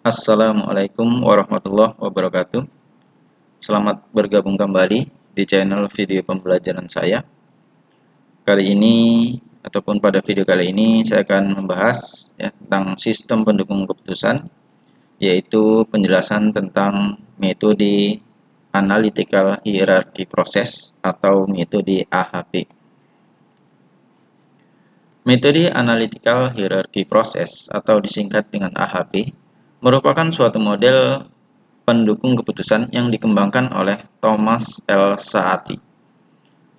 Assalamualaikum warahmatullahi wabarakatuh. Selamat bergabung kembali di channel video pembelajaran saya. Kali ini ataupun pada video kali ini saya akan membahas tentang sistem pendukung keputusan, yaitu penjelasan tentang metode analytical hierarchy process atau metode AHP. Metode analytical hierarchy process atau disingkat dengan AHP merupakan suatu model pendukung keputusan yang dikembangkan oleh Thomas L. Saati.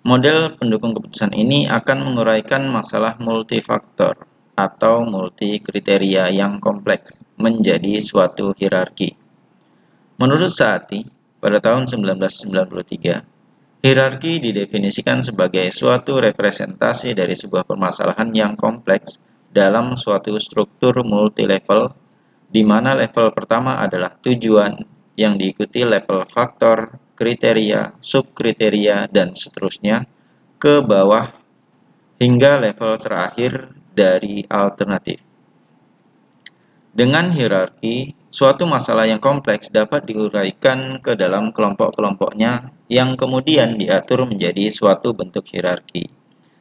Model pendukung keputusan ini akan menguraikan masalah multifaktor atau multi-kriteria yang kompleks menjadi suatu hierarki. Menurut Saati, pada tahun 1993, hierarki didefinisikan sebagai suatu representasi dari sebuah permasalahan yang kompleks dalam suatu struktur multilevel, di mana level pertama adalah tujuan, yang diikuti level faktor, kriteria, subkriteria, dan seterusnya ke bawah hingga level terakhir dari alternatif. Dengan hierarki, suatu masalah yang kompleks dapat diuraikan ke dalam kelompok-kelompoknya yang kemudian diatur menjadi suatu bentuk hierarki,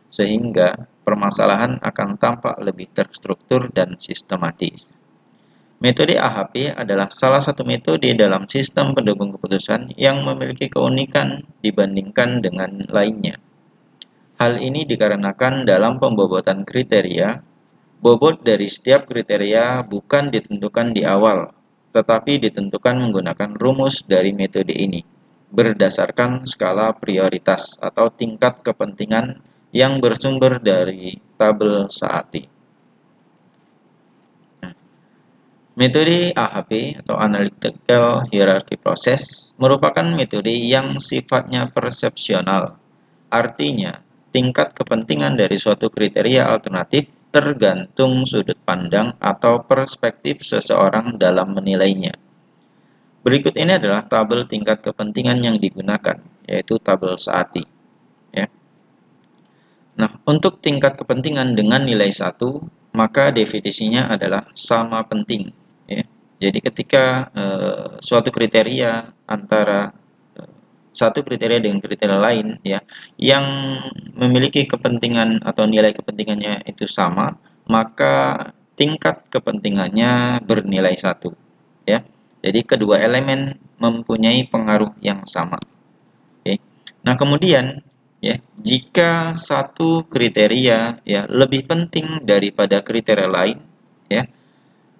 sehingga permasalahan akan tampak lebih terstruktur dan sistematis. Metode AHP adalah salah satu metode dalam sistem pendukung keputusan yang memiliki keunikan dibandingkan dengan lainnya. Hal ini dikarenakan dalam pembobotan kriteria, bobot dari setiap kriteria bukan ditentukan di awal, tetapi ditentukan menggunakan rumus dari metode ini, berdasarkan skala prioritas atau tingkat kepentingan yang bersumber dari tabel Saati. Metode AHP atau Analytical Hierarchy Process merupakan metode yang sifatnya persepsional. Artinya, tingkat kepentingan dari suatu kriteria alternatif tergantung sudut pandang atau perspektif seseorang dalam menilainya. Berikut ini adalah tabel tingkat kepentingan yang digunakan, yaitu tabel Saati. Ya. Nah, untuk tingkat kepentingan dengan nilai 1, maka definisinya adalah sama penting. Ya. Jadi ketika suatu kriteria antara satu kriteria dengan kriteria lain ya yang memiliki kepentingan atau nilai kepentingannya itu sama, maka tingkat kepentingannya bernilai 1 ya. Jadi kedua elemen mempunyai pengaruh yang sama. Oke. Nah, kemudian ya, jika satu kriteria ya lebih penting daripada kriteria lain ya.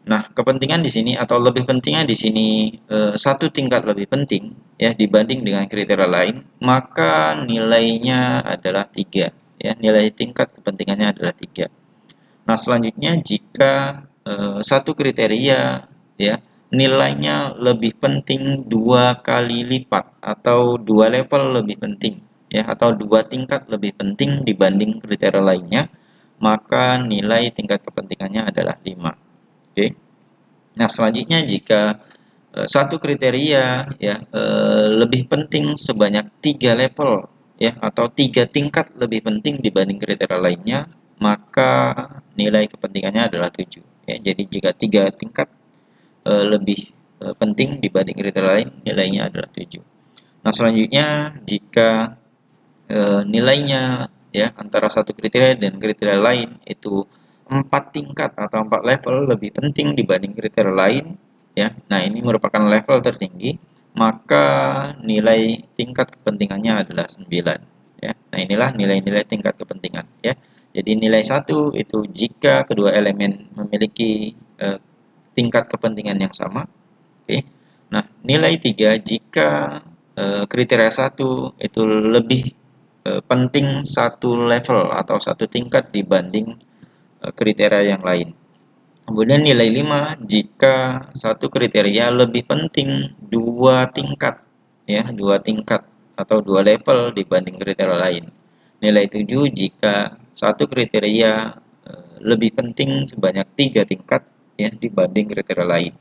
Nah, kepentingan di sini atau lebih pentingnya di sini satu tingkat lebih penting ya dibanding dengan kriteria lain, maka nilainya adalah 3 ya. Nilai tingkat kepentingannya adalah 3. Nah, selanjutnya jika satu kriteria ya nilainya lebih penting 2 kali lipat atau 2 level lebih penting ya atau 2 tingkat lebih penting dibanding kriteria lainnya, maka nilai tingkat kepentingannya adalah 5. Oke. Nah, selanjutnya jika satu kriteria ya lebih penting sebanyak 3 level ya atau 3 tingkat lebih penting dibanding kriteria lainnya, maka nilai kepentingannya adalah 7 ya. Jadi jika 3 tingkat lebih penting dibanding kriteria lain, nilainya adalah 7. Nah, selanjutnya jika nilainya ya antara satu kriteria dan kriteria lain itu 4 tingkat atau 4 level lebih penting dibanding kriteria lain ya. Nah, ini merupakan level tertinggi, maka nilai tingkat kepentingannya adalah 9 ya. Nah, inilah nilai-nilai tingkat kepentingan ya. Jadi nilai 1 itu jika kedua elemen memiliki tingkat kepentingan yang sama. Oke. Nah, nilai 3 jika kriteria 1 itu lebih penting satu level atau satu tingkat dibanding kriteria yang lain. Kemudian nilai 5 jika satu kriteria lebih penting 2 tingkat ya, 2 tingkat atau 2 level dibanding kriteria lain. Nilai 7 jika satu kriteria lebih penting sebanyak 3 tingkat ya dibanding kriteria lain.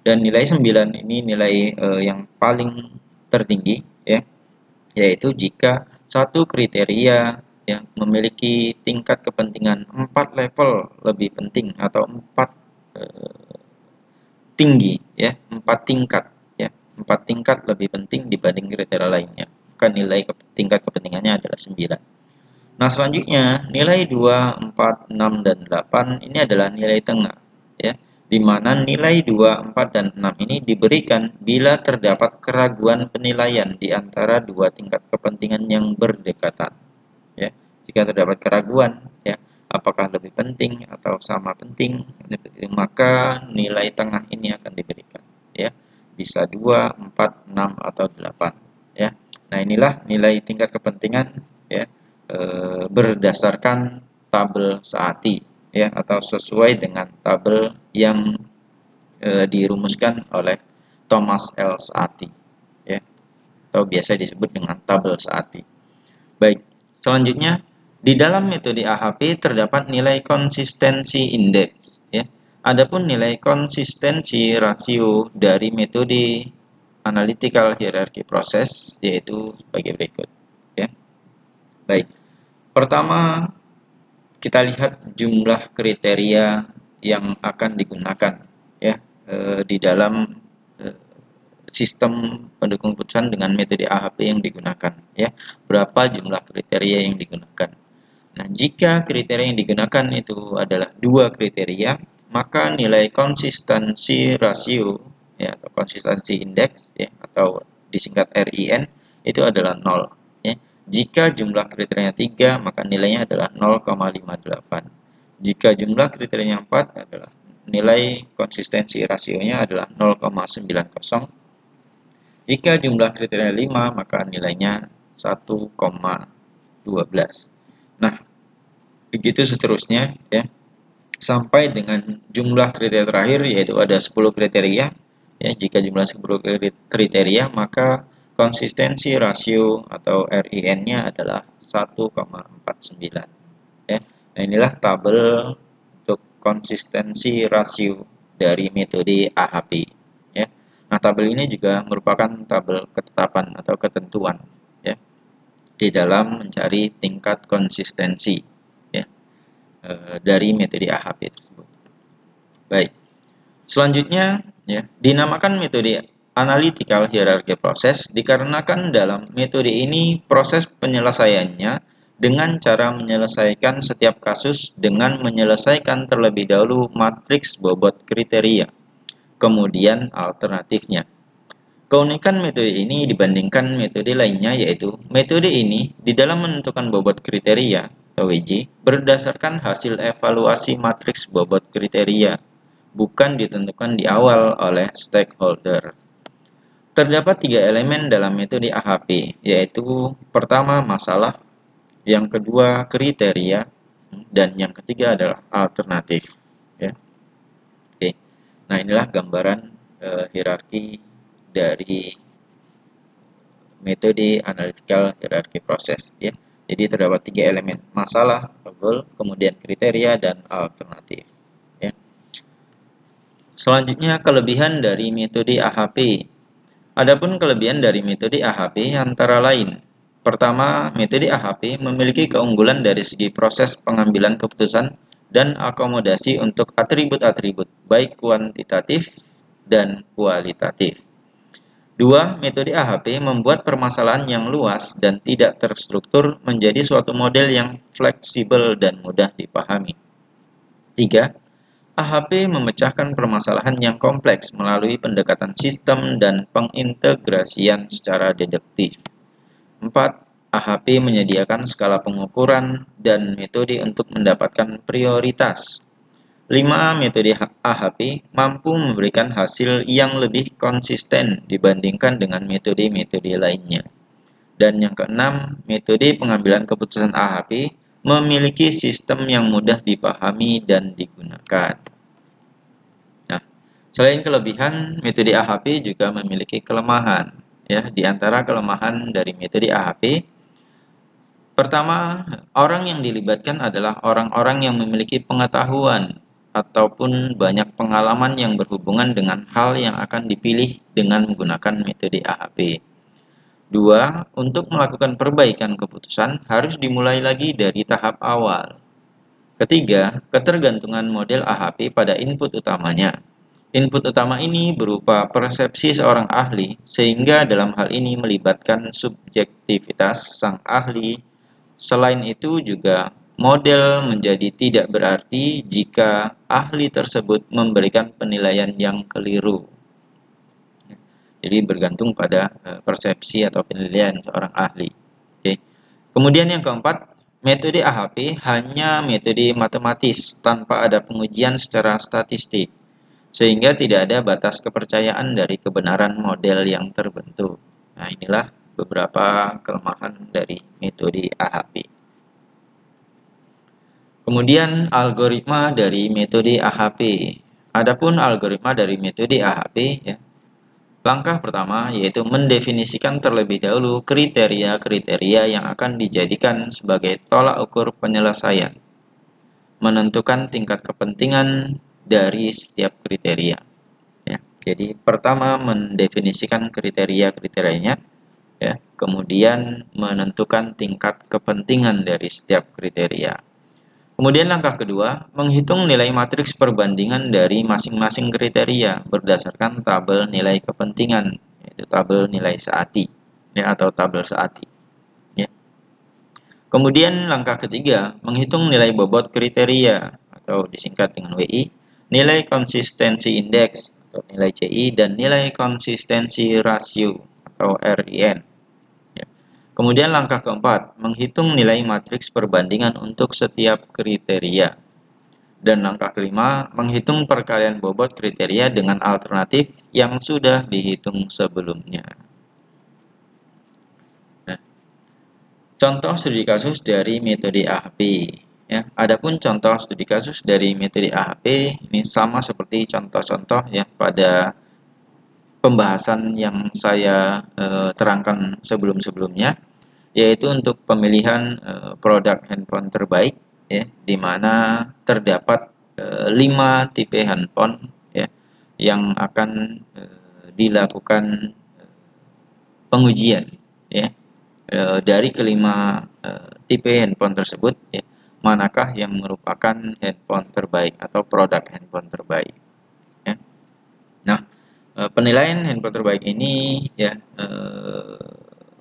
Dan nilai 9 ini nilai yang paling tertinggi ya, yaitu jika satu kriteria yang memiliki tingkat kepentingan 4 level lebih penting atau 4 tinggi, ya, 4 tingkat, ya, 4 tingkat lebih penting dibanding kriteria lainnya. Maka nilai tingkat kepentingannya adalah 9. Nah, selanjutnya nilai 2, 4, 6, dan 8 ini adalah nilai tengah, ya, di mana nilai 2, 4, dan 6 ini diberikan bila terdapat keraguan penilaian di antara dua tingkat kepentingan yang berdekatan. Ya, jika terdapat keraguan, ya, apakah lebih penting atau sama penting, maka nilai tengah ini akan diberikan, ya, bisa 2, 4, 6, atau 8, ya. Nah, inilah nilai tingkat kepentingan, ya, berdasarkan tabel Saati, ya, atau sesuai dengan tabel yang dirumuskan oleh Thomas L. Saati, ya, atau biasa disebut dengan tabel Saati. Baik, selanjutnya di dalam metode AHP terdapat nilai konsistensi indeks, ya. Adapun nilai konsistensi rasio dari metode analytical hierarchy process yaitu sebagai berikut, ya. Baik. Pertama, kita lihat jumlah kriteria yang akan digunakan, ya, di dalam sistem pendukung keputusan dengan metode AHP yang digunakan, ya. Berapa jumlah kriteria yang digunakan. Nah, jika kriteria yang digunakan itu adalah 2 kriteria, maka nilai konsistensi rasio, ya, atau konsistensi indeks, ya, atau disingkat RIN itu adalah 0, ya. Jika jumlah kriterianya 3, maka nilainya adalah 0,58. Jika jumlah kriterianya 4 adalah nilai konsistensi rasionya adalah 0,90. Jika jumlah kriteria 5, maka nilainya 1,12. Nah, begitu seterusnya, ya, sampai dengan jumlah kriteria terakhir yaitu ada 10 kriteria, ya. Jika jumlah 10 kriteria, maka konsistensi rasio atau RIN-nya adalah 1,49, ya. Nah, inilah tabel untuk konsistensi rasio dari metode AHP, ya. Nah, tabel ini juga merupakan tabel ketetapan atau ketentuan, ya, di dalam mencari tingkat konsistensi, ya, dari metode AHP tersebut. Baik, selanjutnya, ya, dinamakan metode analytical hierarchy process dikarenakan dalam metode ini proses penyelesaiannya dengan cara menyelesaikan setiap kasus dengan menyelesaikan terlebih dahulu matriks bobot kriteria, kemudian alternatifnya. Keunikan metode ini dibandingkan metode lainnya yaitu metode ini di dalam menentukan bobot kriteria atau WJ berdasarkan hasil evaluasi matriks bobot kriteria, bukan ditentukan di awal oleh stakeholder. Terdapat 3 elemen dalam metode AHP, yaitu pertama masalah, yang kedua kriteria, dan yang ketiga adalah alternatif, ya. Oke. Nah, inilah gambaran hierarki dari metode analytical hierarchy process, ya. Jadi terdapat 3 elemen, masalah, goal, kemudian kriteria, dan alternatif, ya. Selanjutnya kelebihan dari metode AHP. Adapun kelebihan dari metode AHP antara lain, pertama, metode AHP memiliki keunggulan dari segi proses pengambilan keputusan dan akomodasi untuk atribut-atribut, baik kuantitatif dan kualitatif. 2. Metode AHP membuat permasalahan yang luas dan tidak terstruktur menjadi suatu model yang fleksibel dan mudah dipahami. 3. AHP memecahkan permasalahan yang kompleks melalui pendekatan sistem dan pengintegrasian secara deduktif. 4. AHP menyediakan skala pengukuran dan metode untuk mendapatkan prioritas. 5. Metode AHP mampu memberikan hasil yang lebih konsisten dibandingkan dengan metode-metode lainnya. Dan yang keenam, metode pengambilan keputusan AHP memiliki sistem yang mudah dipahami dan digunakan. Nah, selain kelebihan, metode AHP juga memiliki kelemahan. Ya, di antara kelemahan dari metode AHP, pertama, orang yang dilibatkan adalah orang-orang yang memiliki pengetahuan ataupun banyak pengalaman yang berhubungan dengan hal yang akan dipilih dengan menggunakan metode AHP. 2. Untuk melakukan perbaikan keputusan harus dimulai lagi dari tahap awal. Ketiga, ketergantungan model AHP pada input utamanya. Input utama ini berupa persepsi seorang ahli, sehingga dalam hal ini melibatkan subjektivitas sang ahli. Selain itu juga model menjadi tidak berarti jika ahli tersebut memberikan penilaian yang keliru. Jadi bergantung pada persepsi atau penilaian seorang ahli. Oke. Kemudian yang keempat, metode AHP hanya metode matematis tanpa ada pengujian secara statistik, sehingga tidak ada batas kepercayaan dari kebenaran model yang terbentuk. Nah, inilah beberapa kelemahan dari metode AHP. Kemudian algoritma dari metode AHP. Adapun algoritma dari metode AHP, ya, langkah pertama yaitu mendefinisikan terlebih dahulu kriteria-kriteria yang akan dijadikan sebagai tolak ukur penyelesaian, menentukan tingkat kepentingan dari setiap kriteria. Ya, jadi pertama mendefinisikan kriteria-kriterianya, ya, kemudian menentukan tingkat kepentingan dari setiap kriteria. Kemudian langkah kedua, menghitung nilai matriks perbandingan dari masing-masing kriteria berdasarkan tabel nilai kepentingan, yaitu tabel nilai SAATI, ya, atau tabel SAATI. Ya. Kemudian langkah ketiga, menghitung nilai bobot kriteria, atau disingkat dengan WI, nilai konsistensi indeks, atau nilai CI, dan nilai konsistensi rasio, atau RIN. Kemudian langkah keempat, menghitung nilai matriks perbandingan untuk setiap kriteria. Dan langkah kelima, menghitung perkalian bobot kriteria dengan alternatif yang sudah dihitung sebelumnya. Nah, contoh studi kasus dari metode AHP. Ya, adapun contoh studi kasus dari metode AHP ini sama seperti contoh-contoh ya pada pembahasan yang saya terangkan sebelum-sebelumnya, yaitu untuk pemilihan produk handphone terbaik, ya, di mana terdapat 5 tipe handphone, ya, yang akan dilakukan pengujian, ya, dari kelima tipe handphone tersebut, ya, manakah yang merupakan handphone terbaik atau produk handphone terbaik, ya. Nah, penilaian handphone terbaik ini, ya,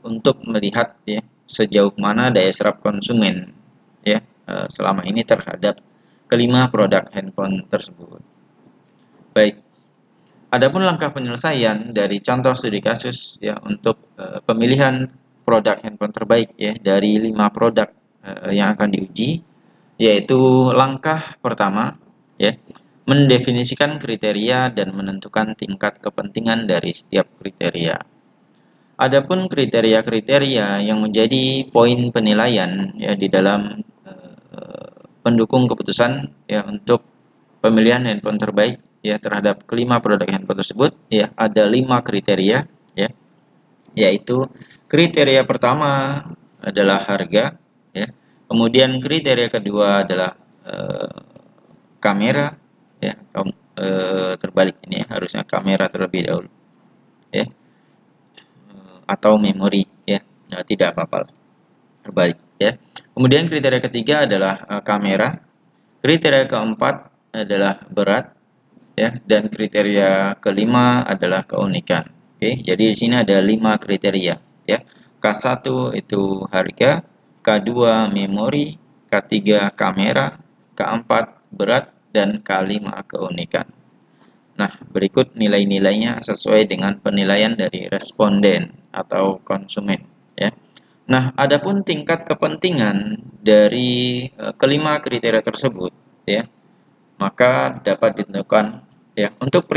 untuk melihat, ya, sejauh mana daya serap konsumen, ya, selama ini terhadap kelima produk handphone tersebut. Baik, adapun langkah penyelesaian dari contoh studi kasus, ya, untuk pemilihan produk handphone terbaik, ya, dari 5 produk yang akan diuji, yaitu langkah pertama, ya, mendefinisikan kriteria dan menentukan tingkat kepentingan dari setiap kriteria. Adapun kriteria-kriteria yang menjadi poin penilaian, ya, di dalam pendukung keputusan, ya, untuk pemilihan handphone terbaik, ya, terhadap kelima produk handphone tersebut, ya, ada 5 kriteria, ya, yaitu kriteria pertama adalah harga, ya, kemudian kriteria kedua adalah kamera, ya, atau terbalik ini, harusnya kamera terlebih dahulu, ya, atau memori, ya. Nah, tidak apa-apa, terbalik, ya. Kemudian kriteria ketiga adalah kamera, kriteria keempat adalah berat, ya, dan kriteria kelima adalah keunikan. Oke, jadi di sini ada 5 kriteria, ya. K1 itu harga, K2 memori, K3 kamera, K4 berat, dan K5 keunikan. Nah, berikut nilai-nilainya sesuai dengan penilaian dari responden atau konsumen, ya. Nah, adapun tingkat kepentingan dari kelima kriteria tersebut, ya, maka dapat ditentukan, ya. Untuk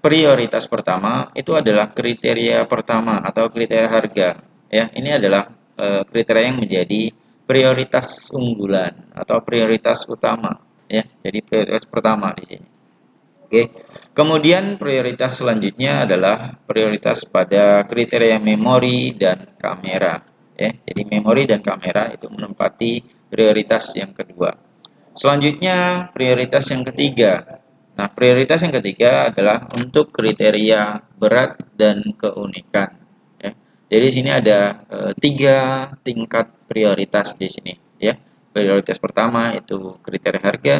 prioritas pertama itu adalah kriteria pertama atau kriteria harga, ya. Ini adalah kriteria yang menjadi prioritas unggulan atau prioritas utama, ya. Jadi prioritas pertama di sini. Oke. Kemudian prioritas selanjutnya adalah prioritas pada kriteria memori dan kamera, ya. Jadi memori dan kamera itu menempati prioritas yang kedua. Selanjutnya prioritas yang ketiga. Nah, prioritas yang ketiga adalah untuk kriteria berat dan keunikan, ya. Jadi di sini ada 3 tingkat prioritas di sini, ya. Prioritas pertama itu kriteria harga,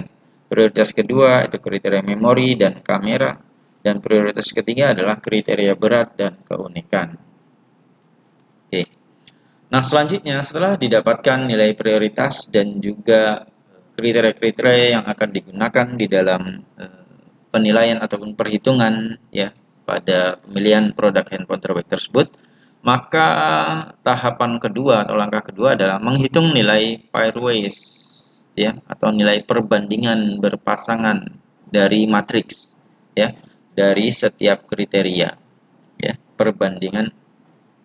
prioritas kedua itu kriteria memori dan kamera, Dan prioritas ketiga adalah kriteria berat dan keunikan. Oke. Nah, selanjutnya setelah didapatkan nilai prioritas dan juga kriteria-kriteria yang akan digunakan di dalam penilaian ataupun perhitungan ya pada pemilihan produk handphone terbaik tersebut, maka tahapan kedua atau langkah kedua adalah menghitung nilai pairwise ya atau nilai perbandingan berpasangan dari matriks ya dari setiap kriteria ya perbandingan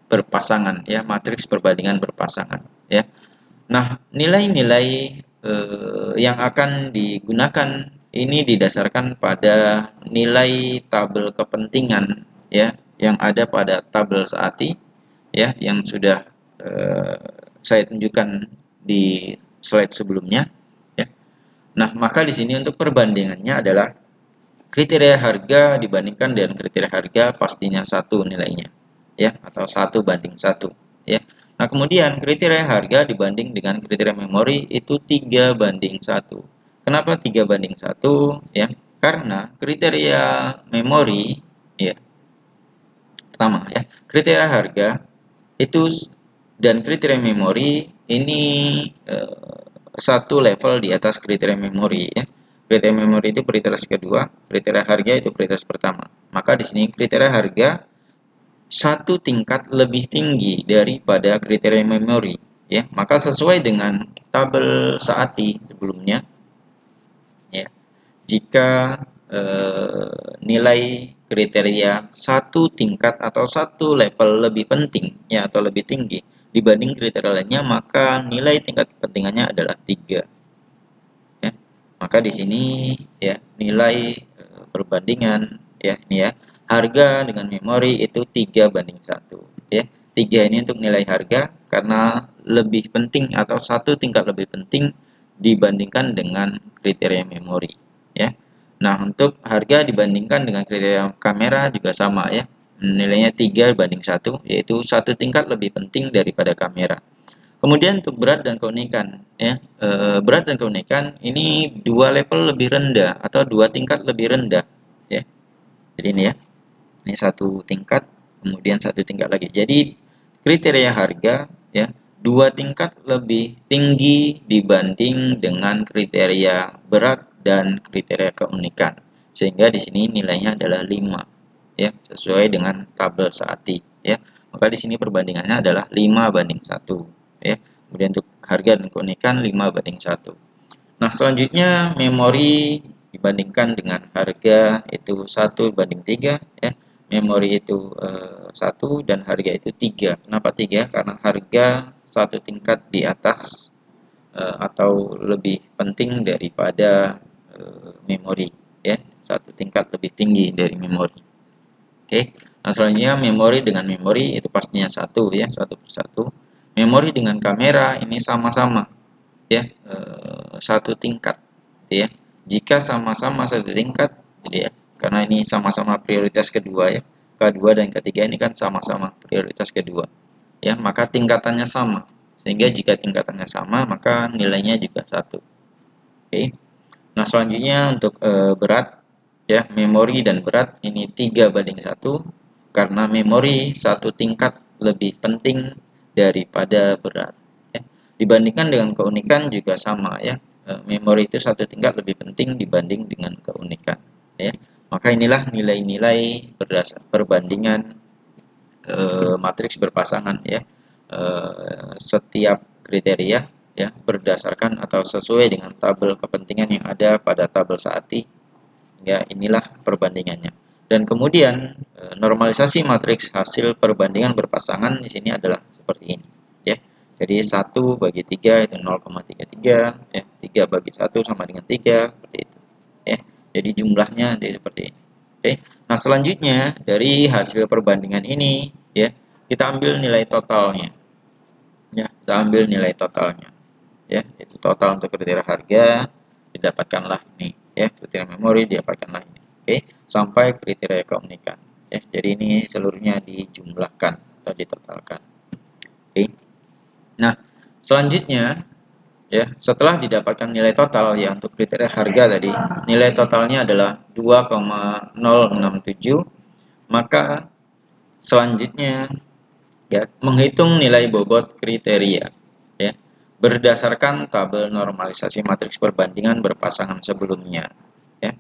berpasangan ya matriks perbandingan berpasangan ya. Nah, nilai-nilai yang akan digunakan ini didasarkan pada nilai tabel kepentingan ya yang ada pada tabel SAATI ya yang sudah saya tunjukkan di slide sebelumnya ya. Nah, maka di sini untuk perbandingannya adalah kriteria harga dibandingkan dengan kriteria harga pastinya satu nilainya ya atau 1:1 ya. Nah, kemudian kriteria harga dibanding dengan kriteria memori itu 3:1. Kenapa 3:1 ya? Karena kriteria memori ya. Pertama ya, kriteria harga itu dan kriteria memori ini satu level di atas kriteria memori ya. Kriteria memori itu prioritas kedua, kriteria harga itu prioritas pertama. Maka di sini kriteria harga satu tingkat lebih tinggi daripada kriteria memori ya. Maka sesuai dengan tabel SAATI sebelumnya ya. Jika nilai kriteria satu tingkat atau satu level lebih penting ya atau lebih tinggi dibanding kriteria lainnya, maka nilai tingkat kepentingannya adalah 3 ya. Maka di sini ya nilai perbandingan ya ini ya harga dengan memori itu 3:1 ya. 3 ini untuk nilai harga karena lebih penting atau satu tingkat lebih penting dibandingkan dengan kriteria memori ya. Nah, untuk harga dibandingkan dengan kriteria kamera juga sama ya. Nilainya 3:1 yaitu satu tingkat lebih penting daripada kamera. Kemudian untuk berat dan keunikan ya. Berat dan keunikan ini dua level lebih rendah atau dua tingkat lebih rendah ya. Jadi ini ya. Ini satu tingkat, kemudian satu tingkat lagi. Jadi kriteria harga ya, dua tingkat lebih tinggi dibanding dengan kriteria berat dan kriteria keunikan. Sehingga di sini nilainya adalah 5 ya, sesuai dengan tabel SAATI ya. Maka di sini perbandingannya adalah 5:1 ya. Kemudian untuk harga dan keunikan 5:1. Nah, selanjutnya memori dibandingkan dengan harga itu 1:3 ya. Memori itu 1 dan harga itu 3. Kenapa 3? Karena harga satu tingkat di atas atau lebih penting daripada memori ya. Satu tingkat lebih tinggi dari memori. Oke. Nah, selanjutnya memori dengan memori itu pastinya satu ya, 1/1. Memori dengan kamera ini sama-sama ya satu tingkat ya. Jika sama-sama satu tingkat jadi ya karena ini sama-sama prioritas kedua ya, kedua dan ketiga ini kan sama-sama prioritas kedua ya, maka tingkatannya sama sehingga jika tingkatannya sama maka nilainya juga satu. Oke. Nah, selanjutnya untuk berat ya, memori dan berat ini 3:1 karena memori satu tingkat lebih penting daripada berat ya. Dibandingkan dengan keunikan juga sama ya, memori itu satu tingkat lebih penting dibanding dengan keunikan ya. Maka inilah nilai-nilai berdasar perbandingan matriks berpasangan ya, setiap kriteria ya berdasarkan atau sesuai dengan tabel kepentingan yang ada pada tabel SAATI ya. Inilah perbandingannya. Dan kemudian normalisasi matriks hasil perbandingan berpasangan di sini adalah seperti ini ya. Jadi 1/3 itu 0,33 ya, 3/1 sama dengan 3 seperti itu ya. Jadi jumlahnya seperti ini. Oke. Nah, selanjutnya dari hasil perbandingan ini ya, kita ambil nilai totalnya. Ya, kita ambil nilai totalnya. Ya, itu total untuk kriteria harga didapatkanlah ini ya, kriteria memori didapatkanlah ini. Oke, sampai kriteria keunikan ya. Jadi ini seluruhnya dijumlahkan atau ditotalkan. Oke. Nah, selanjutnya Ya, setelah didapatkan nilai total ya untuk kriteria harga tadi, nilai totalnya adalah 2,067, maka selanjutnya ya menghitung nilai bobot kriteria ya berdasarkan tabel normalisasi matriks perbandingan berpasangan sebelumnya ya.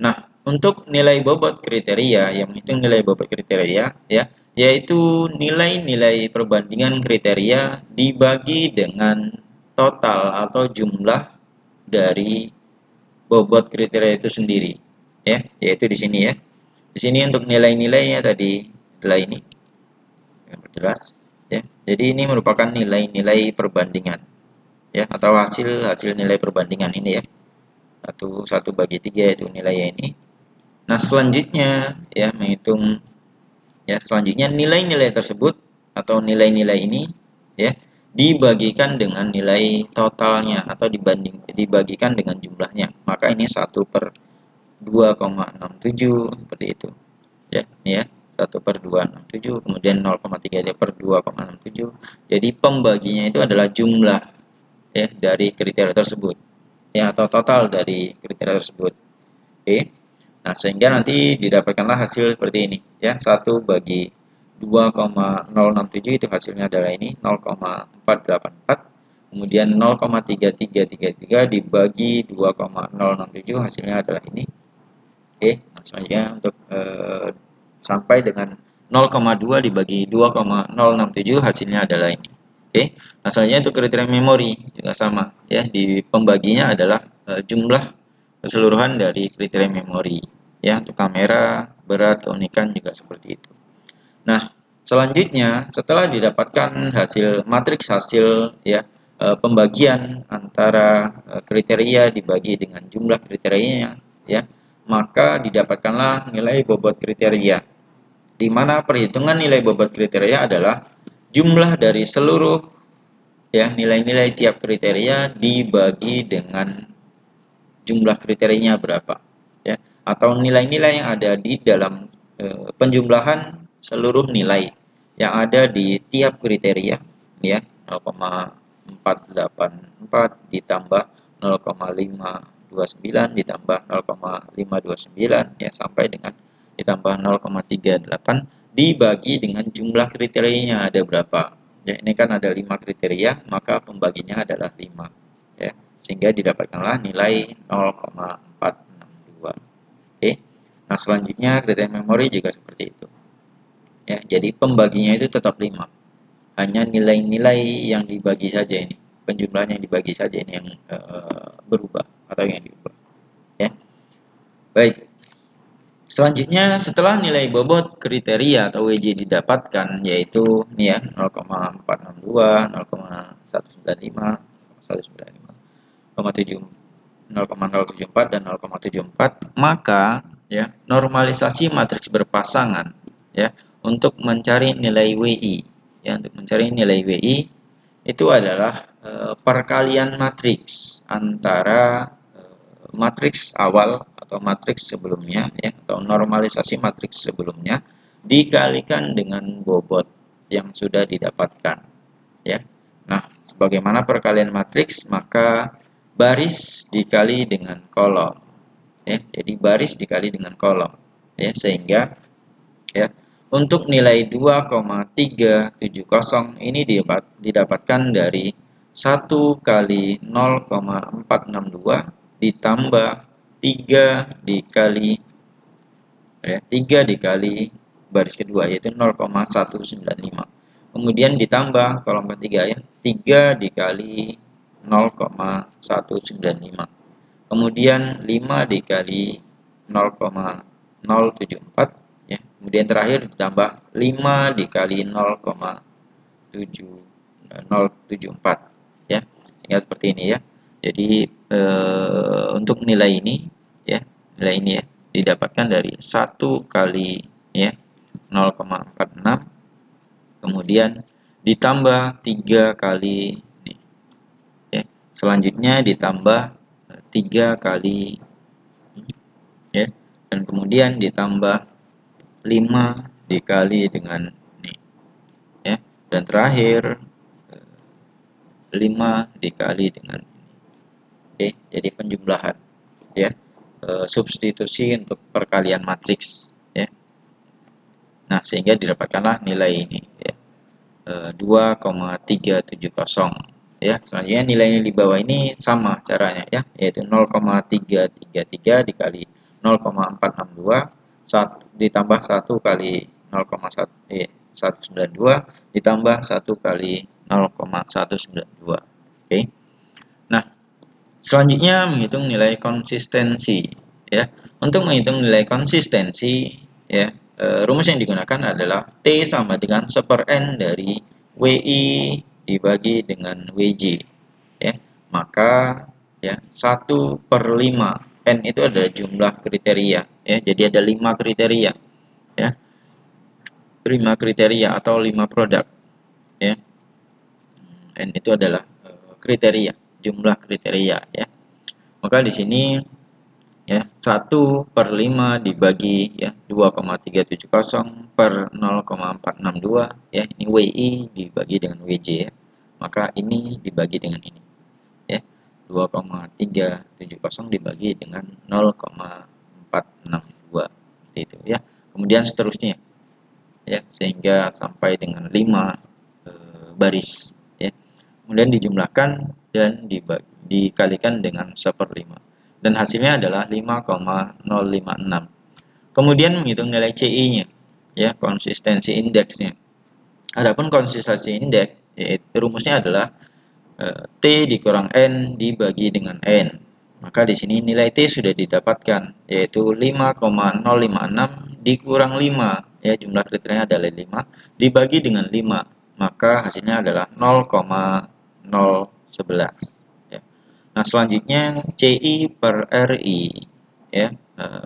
Nah, untuk nilai bobot kriteria yang menghitung nilai bobot kriteria ya yaitu nilai-nilai perbandingan kriteria dibagi dengan total atau jumlah dari bobot kriteria itu sendiri ya, yaitu di sini ya. Di sini untuk nilai-nilainya tadi adalah ini yang berjelas ya. Jadi ini merupakan nilai-nilai perbandingan ya atau hasil nilai perbandingan ini ya. Satu bagi 3 itu nilainya ini. Nah, selanjutnya ya menghitung ya selanjutnya nilai-nilai tersebut atau nilai-nilai ini ya dibagikan dengan nilai totalnya atau dibagikan dengan jumlahnya. Maka ini 1/2,67 seperti itu. Ya, ini ya. 1/267 kemudian 0,3 per 2,67. Jadi pembaginya itu adalah jumlah ya dari kriteria tersebut ya atau total dari kriteria tersebut. Oke. Nah, sehingga nanti didapatkanlah hasil seperti ini ya. 1/2,067 itu hasilnya adalah ini 0,484. Kemudian 0,3333 dibagi 2,067 hasilnya adalah ini. Oke, nah, selanjutnya untuk sampai dengan 0,2 dibagi 2,067 hasilnya adalah ini. Oke, nah selanjutnya untuk kriteria memori juga sama ya, di pembaginya adalah jumlah keseluruhan dari kriteria memori ya. Untuk kamera, berat, keunikan juga seperti itu. Nah, selanjutnya setelah didapatkan hasil matriks hasil ya pembagian antara kriteria dibagi dengan jumlah kriterianya ya, maka didapatkanlah nilai bobot kriteria, di mana perhitungan nilai bobot kriteria adalah jumlah dari seluruh ya nilai-nilai tiap kriteria dibagi dengan jumlah kriterianya berapa ya, atau nilai-nilai yang ada di dalam penjumlahan seluruh nilai yang ada di tiap kriteria ya, 0,484 ditambah 0,529 ditambah 0,529 ya sampai dengan ditambah 0,38 dibagi dengan jumlah kriterianya ada berapa ya. Ini kan ada 5 kriteria, maka pembaginya adalah 5 ya, sehingga didapatkanlah nilai 0,462. Oke. Nah, selanjutnya kriteria memori juga seperti itu ya. Jadi pembaginya itu tetap 5, hanya nilai-nilai yang dibagi saja ini, penjumlahan yang dibagi saja ini yang berubah atau yang diubah ya. Baik, selanjutnya setelah nilai bobot kriteria atau WJ didapatkan, yaitu nih ya 0,462, 0,195, 0,074 dan 0,74, maka ya normalisasi matriks berpasangan ya untuk mencari nilai WI ya, untuk mencari nilai WI itu adalah perkalian matriks antara matriks awal atau matriks sebelumnya ya, atau normalisasi matriks sebelumnya dikalikan dengan bobot yang sudah didapatkan ya. Nah, sebagaimana perkalian matriks, maka baris dikali dengan kolom ya. Jadi baris dikali dengan kolom ya, sehingga ya untuk nilai 2,370 ini didapatkan dari 1 kali 0,462 ditambah 3 dikali ya, 3 dikali baris kedua yaitu 0,195. Kemudian ditambah kolom ketiga ya, 3 dikali 0,195. Kemudian 5 dikali 0,074 ya. Kemudian terakhir ditambah 5 dikali 0,074 ya. Hingga seperti ini ya. Jadi untuk nilai ini ya, nilai ini ya didapatkan dari 1 kali ya 0,46, kemudian ditambah 3 kali ini, ya. Selanjutnya ditambah 3 kali ya, dan kemudian ditambah 5 dikali dengan ini ya, dan terakhir 5 dikali dengan ini. Oke, jadi penjumlahan ya. Substitusi untuk perkalian matriks ya. Nah, sehingga didapatkanlah nilai ini ya. 2,370 ya. Selanjutnya nilai di bawah ini sama caranya ya, yaitu 0,333 dikali 0,462 ditambah 1 kali 0,192 ditambah 1 kali 0,192. Oke. Nah, selanjutnya menghitung nilai konsistensi ya. Untuk menghitung nilai konsistensi ya, rumus yang digunakan adalah T sama dengan 1/n dari WI dibagi dengan WJ ya. Maka ya 1/5 N itu adalah jumlah kriteria ya. Jadi ada 5 kriteria ya. 5 kriteria atau 5 produk ya. N itu adalah kriteria, jumlah kriteria ya. Maka di sini ya 1/5 dibagi ya 2,370 per 0,462 ya, ini WI dibagi dengan WJ ya, maka ini dibagi dengan ini ya, 2,370 dibagi dengan 0,462 seperti itu ya. Kemudian seterusnya ya, sehingga sampai dengan 5 baris ya. Kemudian dijumlahkan dan dikalikan dengan 1/5 dan hasilnya adalah 5,056. Kemudian menghitung nilai CI-nya ya, konsistensi indeksnya. Adapun konsistensi indeks yaitu rumusnya adalah T dikurang N dibagi dengan N. Maka di sini nilai T sudah didapatkan, yaitu 5,056 dikurang 5 ya, jumlah kriterianya adalah 5 dibagi dengan 5, maka hasilnya adalah 0,011 ya. Nah, selanjutnya CI per RI ya,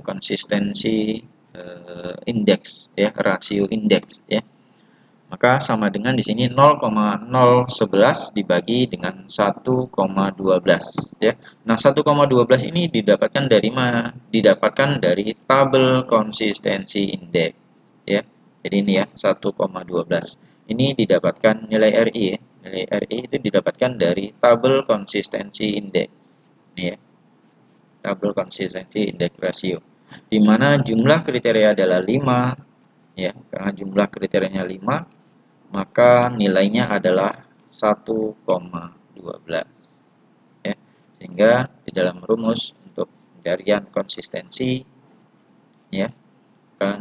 konsistensi indeks ya, rasio indeks ya. Maka sama dengan di sini 0,011 dibagi dengan 1,12 ya. Nah, 1,12 ini didapatkan dari mana? Didapatkan dari tabel konsistensi indeks ya. Jadi ini ya 1,12. Ini didapatkan nilai RI ya. Nilai RI itu didapatkan dari tabel konsistensi indeks. Ini ya. Tabel konsistensi indeks rasio. Di mana jumlah kriteria adalah 5 ya, karena jumlah kriterianya 5 maka nilainya adalah 1,12 ya. Sehingga di dalam rumus untuk pencarian konsistensi ya,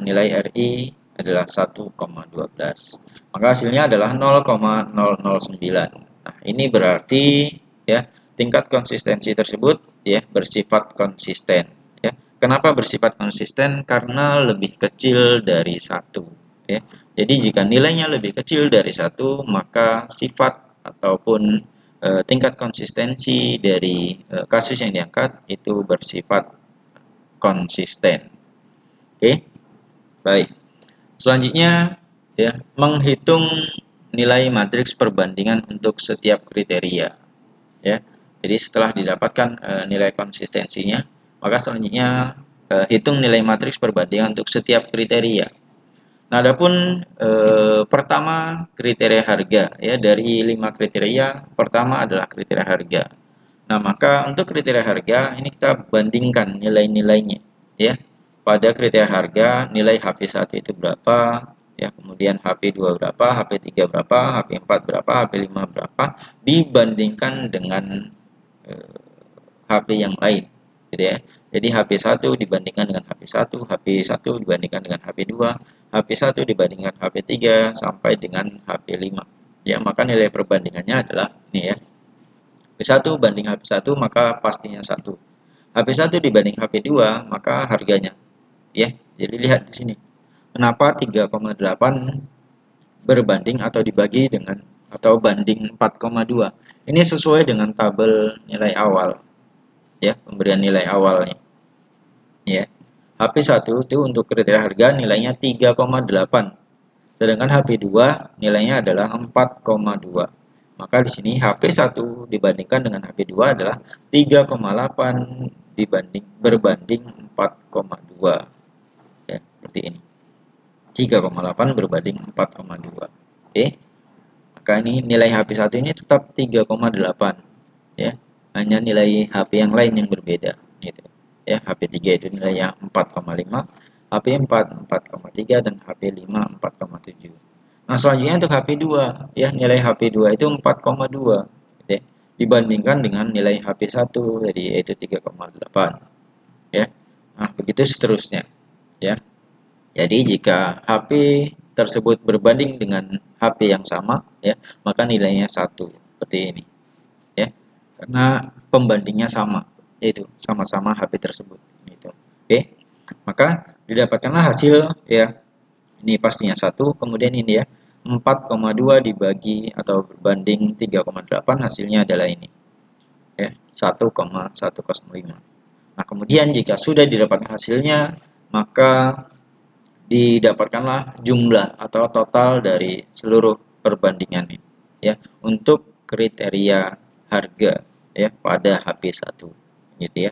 nilai RI adalah 1,12, maka hasilnya adalah 0,009. Nah, ini berarti ya tingkat konsistensi tersebut ya bersifat konsisten ya. Kenapa bersifat konsisten? Karena lebih kecil dari 1 ya. Jadi jika nilainya lebih kecil dari 1, maka sifat ataupun tingkat konsistensi dari kasus yang diangkat itu bersifat konsisten. Oke. Baik. Selanjutnya ya, menghitung nilai matriks perbandingan untuk setiap kriteria ya. Jadi setelah didapatkan nilai konsistensinya, maka selanjutnya hitung nilai matriks perbandingan untuk setiap kriteria. Nah, adapun pertama kriteria harga ya, dari 5 kriteria pertama adalah kriteria harga. Nah, maka untuk kriteria harga ini kita bandingkan nilai-nilainya ya. Pada kriteria harga nilai HP1 itu berapa ya, kemudian HP2 berapa, HP3 berapa, HP4 berapa, HP5 berapa, dibandingkan dengan HP yang lain gitu ya. Jadi HP1 dibandingkan dengan HP1, HP1 dibandingkan dengan HP2, HP1 dibandingkan HP3 sampai dengan HP5. Ya, maka nilai perbandingannya adalah ini ya. HP1 banding HP1 maka pastinya 1. HP1 dibanding HP2 maka harganya ya. Jadi lihat di sini. Kenapa 3,8 berbanding atau dibagi dengan atau banding 4,2. Ini sesuai dengan tabel nilai awal ya, pemberian nilai awalnya ya. HP1 itu untuk kriteria harga nilainya 3,8, sedangkan HP2 nilainya adalah 4,2. Maka di sini HP1 dibandingkan dengan HP2 adalah 3,8 berbanding 4,2 ya, seperti ini. 3,8 berbanding 4,2. Oke. maka ini nilai HP1 ini tetap 3,8 ya. Hanya nilai HP yang lain yang berbeda gitu. Ya, HP3 itu nilainya 4,5, HP4 4,3 dan HP5 4,7. Nah, selanjutnya untuk HP2 ya, nilai HP2 itu 4,2 gitu ya, dibandingkan dengan nilai HP1 tadi yaitu 3,8 ya. Nah, begitu seterusnya ya. Jadi jika HP tersebut berbanding dengan HP yang sama ya, maka nilainya 1 seperti ini ya. Karena pembandingnya sama, yaitu sama-sama HP tersebut gitu. Oke. Maka didapatkanlah hasil ya. Ini pastinya 1, kemudian ini ya 4,2 dibagi atau berbanding 3,8 hasilnya adalah ini ya 1,105. Nah, kemudian jika sudah didapatkan hasilnya, maka didapatkanlah jumlah atau total dari seluruh perbandingan ini ya untuk kriteria harga ya pada HP1 gitu ya.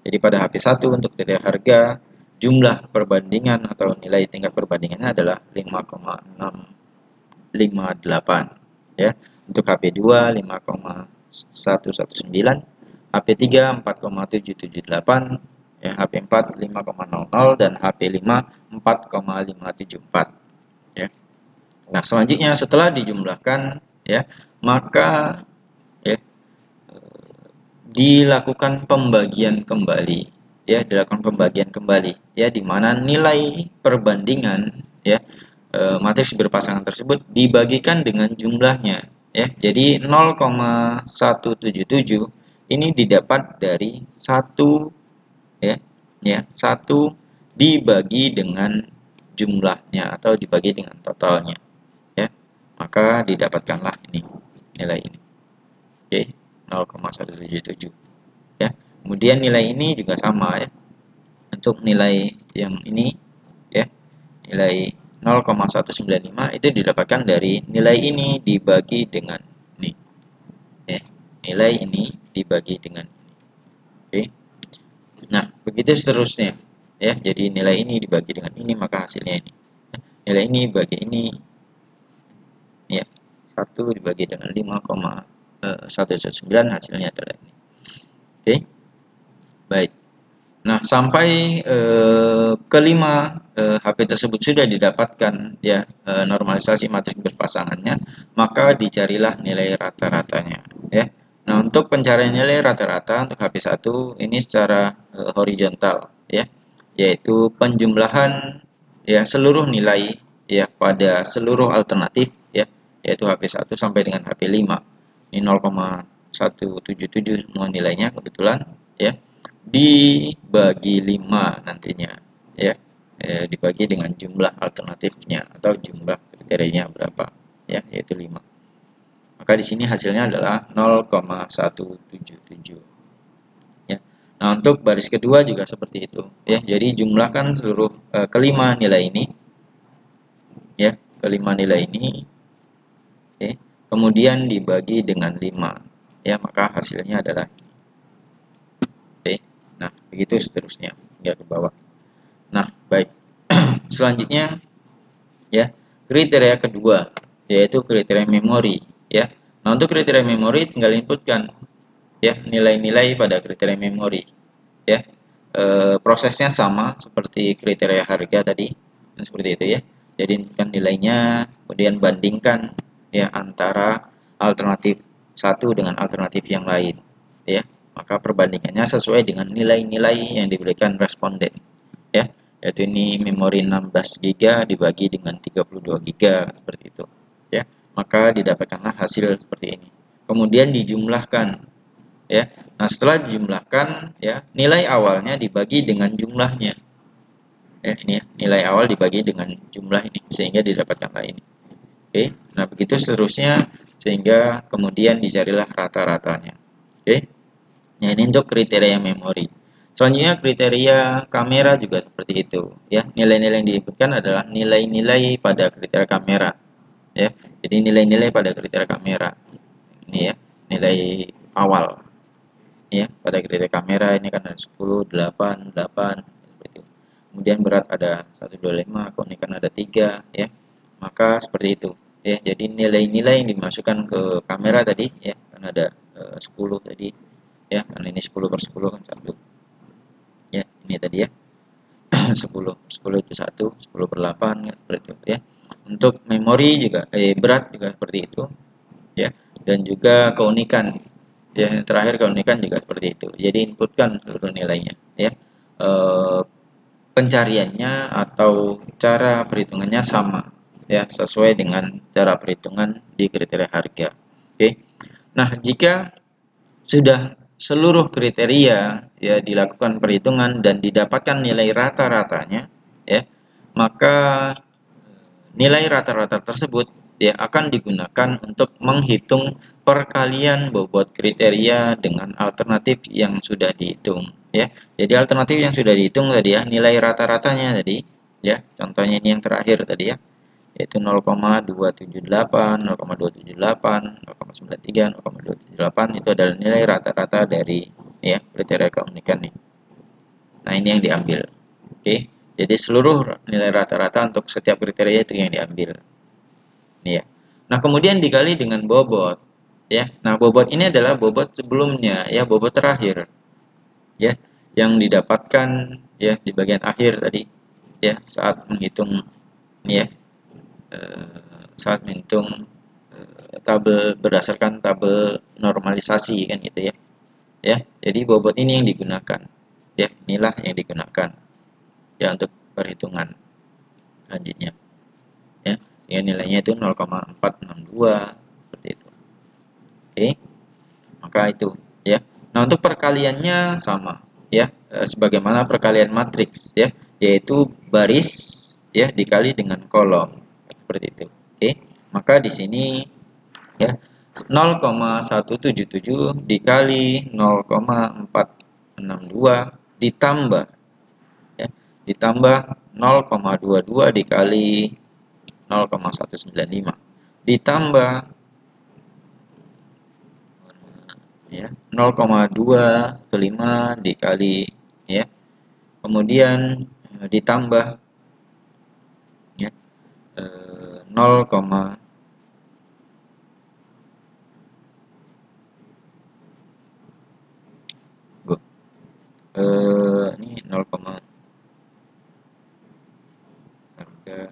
Jadi pada HP1 untuk kriteria harga jumlah perbandingan atau nilai tingkat perbandingannya adalah 5,658 ya. Untuk HP2 5,119, HP3 4,778, ya, HP4 5,00 dan HP5 4,574 ya. Nah, selanjutnya setelah dijumlahkan ya, maka ya dilakukan pembagian kembali ya, di mana nilai perbandingan ya matriks berpasangan tersebut dibagikan dengan jumlahnya ya. Jadi 0,177 ini didapat dari 1 ya, 1 dibagi dengan jumlahnya atau dibagi dengan totalnya ya. Maka didapatkanlah ini nilai ini. Oke, 0,177 ya. Kemudian nilai ini juga sama ya. Untuk nilai yang ini ya, nilai 0,195 itu didapatkan dari nilai ini dibagi dengan ini ya. Nilai ini dibagi dengan ini. Oke. Nah, begitu seterusnya ya. Jadi nilai ini dibagi dengan ini maka hasilnya ini. Nilai ini bagi ini ya. 1 dibagi dengan 5,119 hasilnya adalah ini. Oke. Baik. Nah, sampai kelima HP tersebut sudah didapatkan ya normalisasi matriks berpasangannya, maka dicarilah nilai rata-ratanya ya. Nah, untuk pencarian nilai rata-rata untuk HP1 ini secara horizontal ya, yaitu penjumlahan ya seluruh nilai ya pada seluruh alternatif ya, yaitu HP1 sampai dengan HP5. Ini 0,177 semua nilainya kebetulan ya, dibagi 5 nantinya ya, dibagi dengan jumlah alternatifnya atau jumlah kriterianya berapa ya, yaitu 5. Maka di sini hasilnya adalah 0,177 ya. Nah, untuk baris kedua juga seperti itu ya. Jadi jumlahkan seluruh kelima nilai ini ya, kelima nilai ini ya, kemudian dibagi dengan 5 ya, maka hasilnya adalah oke. Nah, begitu seterusnya hingga ke bawah. Nah, baik. Selanjutnya ya, kriteria kedua yaitu kriteria memori ya. Nah, untuk kriteria memori tinggal inputkan ya nilai-nilai pada kriteria memori ya. Prosesnya sama seperti kriteria harga tadi, seperti itu ya. Jadi inputkan nilainya, kemudian bandingkan ya antara alternatif satu dengan alternatif yang lain ya. Maka perbandingannya sesuai dengan nilai-nilai yang diberikan responden ya, yaitu ini memori 16 GB dibagi dengan 32 GB seperti itu ya. Maka didapatkanlah hasil seperti ini, kemudian dijumlahkan ya. Nah, setelah dijumlahkan ya, nilai awalnya dibagi dengan jumlahnya ya, ini ya, nilai awal dibagi dengan jumlah ini sehingga didapatkanlah ini. Oke. Nah, begitu seterusnya sehingga kemudian dicarilah rata-ratanya. Oke. Nah, ini untuk kriteria memori. Selanjutnya kriteria kamera juga seperti itu ya. Nilai-nilai yang diinputkan adalah nilai-nilai pada kriteria kamera ya. Jadi nilai-nilai pada kriteria kamera ini ya, nilai awal ya pada kriteria kamera ini kan ada 10, 8, 8 seperti itu. Kemudian berat ada 125, keunikan ada 3 ya. Maka seperti itu ya. Jadi nilai-nilai yang dimasukkan ke kamera tadi ya, kan ada 10 tadi ya, karena ini 10 per 10 kan 1 ya, ini tadi ya. 10 per 10 itu 1, 10 per 8 ya, seperti itu ya. Untuk memori juga berat juga seperti itu ya, dan juga keunikan ya, yang terakhir keunikan juga seperti itu. Jadi inputkan seluruh nilainya ya. Eh, Pencariannya atau cara perhitungannya sama ya, sesuai dengan cara perhitungan di kriteria harga. Oke. Nah, jika sudah seluruh kriteria ya dilakukan perhitungan dan didapatkan nilai rata-ratanya ya, maka nilai rata-rata tersebut ya akan digunakan untuk menghitung perkalian bobot kriteria dengan alternatif yang sudah dihitung ya. Jadi alternatif yang sudah dihitung tadi ya, nilai rata-ratanya tadi ya. Contohnya ini yang terakhir tadi ya, yaitu 0,278, 0,278, 0,93, 0,278 itu adalah nilai rata-rata dari ya kriteria keunikan ini. Nah, ini yang diambil. Oke. Jadi seluruh nilai rata-rata untuk setiap kriteria itu yang diambil. Ini ya. Nah, kemudian dikali dengan bobot ya. Nah, bobot ini adalah bobot sebelumnya ya, bobot terakhir ya, yang didapatkan ya di bagian akhir tadi ya, saat menghitung ini ya. Saat menghitung tabel berdasarkan tabel normalisasi kan gitu ya. Ya, jadi bobot ini yang digunakan. Ya, inilah yang digunakan ya untuk perhitungan selanjutnya. Ya, sehingga nilainya itu 0,462 seperti itu. Oke. Maka itu ya. Nah, untuk perkaliannya sama ya, sebagaimana perkalian matriks ya, yaitu baris ya dikali dengan kolom seperti itu. Oke. Maka di sini ya 0,177 dikali 0,462 ditambah ya, ditambah 0,22 dikali 0,195 ditambah ya 0,215 dikali ya, kemudian ditambah ya 0, ini 0, harga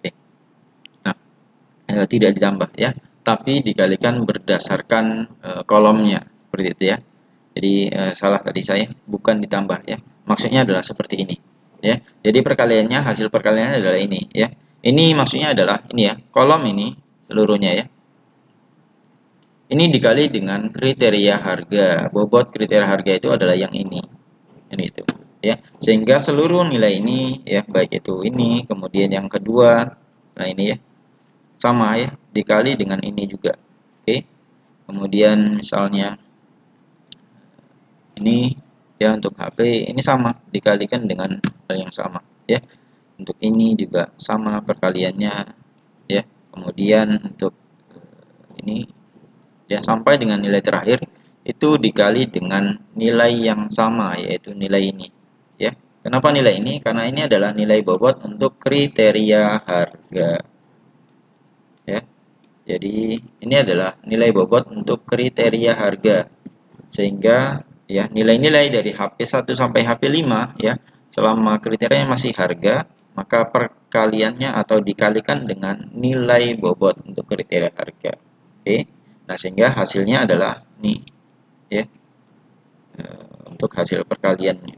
oke. Nah, tidak ditambah ya, tapi dikalikan berdasarkan kolomnya seperti itu ya. Jadi salah tadi saya, bukan ditambah ya. Maksudnya adalah seperti ini ya. Jadi perkaliannya, hasil perkaliannya adalah ini ya. Ini maksudnya adalah ini ya, kolom ini seluruhnya ya. Ini dikali dengan kriteria harga. Bobot kriteria harga itu adalah yang ini. Ini itu ya. Sehingga seluruh nilai ini ya, baik itu ini, kemudian yang kedua, nah ini ya, sama ya, dikali dengan ini juga. Oke. Kemudian misalnya ini ya, untuk HP ini sama, dikalikan dengan hal yang sama ya. Untuk ini juga sama perkaliannya ya. Kemudian untuk ini ya, sampai dengan nilai terakhir itu dikali dengan nilai yang sama, yaitu nilai ini ya. Kenapa nilai ini? Karena ini adalah nilai bobot untuk kriteria harga ya. Jadi ini adalah nilai bobot untuk kriteria harga, sehingga ya nilai-nilai dari HP1 sampai HP5 ya, selama kriterianya masih harga, maka perkaliannya atau dikalikan dengan nilai bobot untuk kriteria harga. Oke. Nah, sehingga hasilnya adalah nih ya, untuk hasil perkaliannya.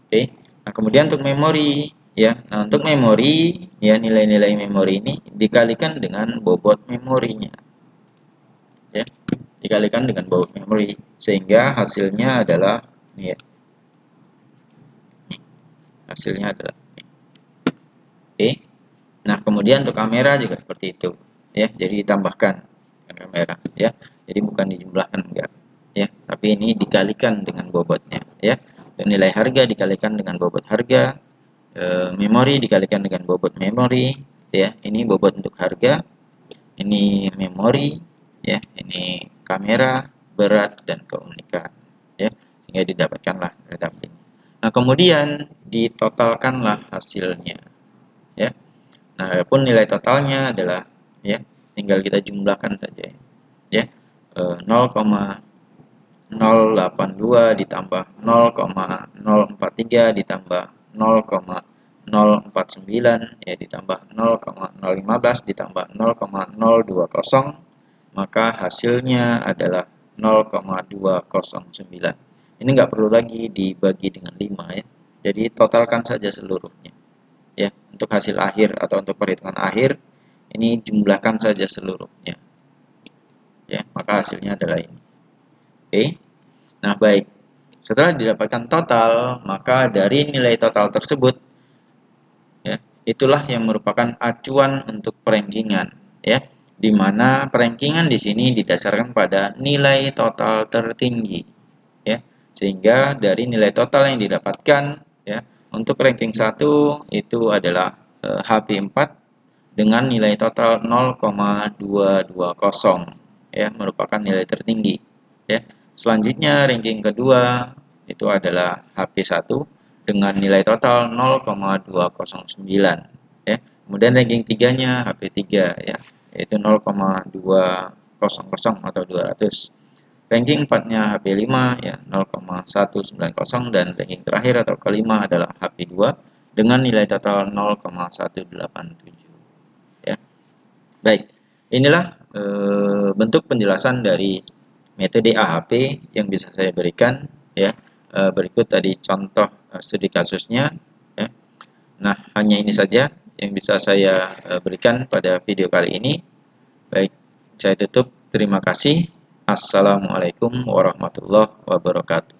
Oke. Nah, kemudian untuk memori ya. Nah, untuk memori ya, nilai-nilai memori ini dikalikan dengan bobot memorinya. Ya. Dikalikan dengan bobot memori, sehingga hasilnya adalah ini ya. Nih, hasilnya adalah ini. Oke. Nah, kemudian untuk kamera juga seperti itu ya. Jadi ditambahkan dengan kamera ya. Jadi bukan dijumlahkan, enggak ya, tapi ini dikalikan dengan bobotnya ya. Dan nilai harga dikalikan dengan bobot harga, memori dikalikan dengan bobot memori ya. Ini bobot untuk harga, ini memori ya, ini kamera, berat dan keunikan ya, sehingga didapatkanlah data ini. Nah, kemudian ditotalkanlah hasilnya, ya. Nah, adapun nilai totalnya adalah, ya, tinggal kita jumlahkan saja, ya. 0,082 ditambah 0,043 ditambah 0,049, ya, ditambah 0,015 ditambah 0,020, maka hasilnya adalah 0,209. Ini nggak perlu lagi dibagi dengan 5, ya. Jadi totalkan saja seluruhnya, ya. Untuk hasil akhir atau untuk perhitungan akhir ini jumlahkan saja seluruhnya, ya. Maka hasilnya adalah ini. Oke. Nah, baik. Setelah didapatkan total, maka dari nilai total tersebut, ya, itulah yang merupakan acuan untuk perankingan, ya. Di mana perankingan di sini didasarkan pada nilai total tertinggi, ya. Sehingga dari nilai total yang didapatkan, ya, untuk ranking 1 itu adalah HP4 dengan nilai total 0,220, ya, merupakan nilai tertinggi, ya. Selanjutnya ranking kedua itu adalah HP1 dengan nilai total 0,209, ya. Kemudian ranking tiganya HP3, ya, yaitu 0,200 atau 200. Ranking 4-nya HP5, ya, 0,190, dan ranking terakhir atau kelima adalah HP2 dengan nilai total 0,187, ya. Baik, inilah bentuk penjelasan dari metode AHP yang bisa saya berikan, ya. Berikut tadi contoh studi kasusnya, ya. Nah, hanya ini saja yang bisa saya berikan pada video kali ini. Baik, saya tutup. Terima kasih. Assalamualaikum warahmatullahi wabarakatuh.